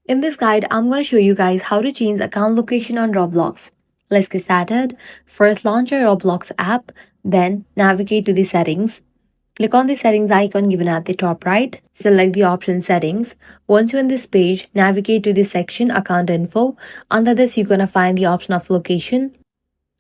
In this guide, I'm going to show you guys how to change account location on Roblox. Let's get started. First, launch your Roblox app, then navigate to the settings. Click on the settings icon given at the top right. Select the option settings. Once you're in this page, navigate to the section account info. Under this, you're going to find the option of location.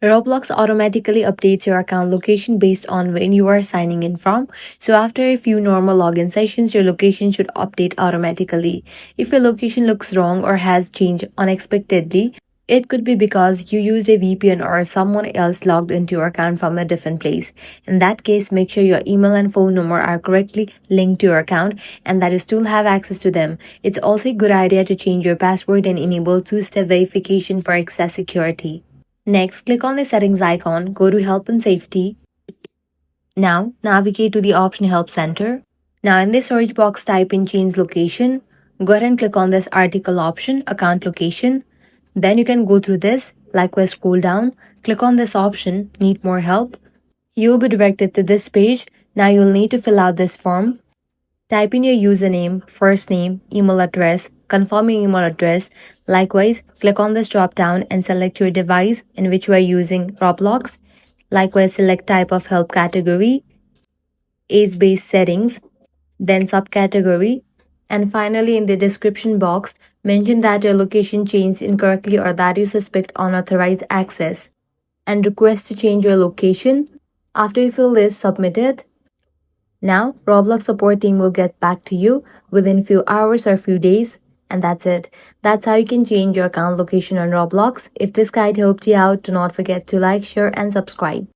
Roblox automatically updates your account location based on when you are signing in from. So after a few normal login sessions, your location should update automatically. If your location looks wrong or has changed unexpectedly, it could be because you used a VPN or someone else logged into your account from a different place. In that case, make sure your email and phone number are correctly linked to your account and that you still have access to them. It's also a good idea to change your password and enable two-step verification for extra security. Next, click on the settings icon, go to Help and Safety. Now, navigate to the option Help Center. Now, in the search box, type in Change Location. Go ahead and click on this article option, Account Location. Then you can go through this. Likewise, scroll down, click on this option, Need More Help. You will be directed to this page. Now, you will need to fill out this form. Type in your username, first name, email address, confirm your email address. Likewise, click on this drop down and select your device in which you are using Roblox. Likewise, select type of help category, age-based settings, then subcategory. And finally, in the description box, mention that your location changed incorrectly or that you suspect unauthorized access and request to change your location. After you fill this, submit it. Now, Roblox support team will get back to you within few hours or few days. And that's it. That's how you can change your account location on Roblox. If this guide helped you out, do not forget to like, share, and subscribe.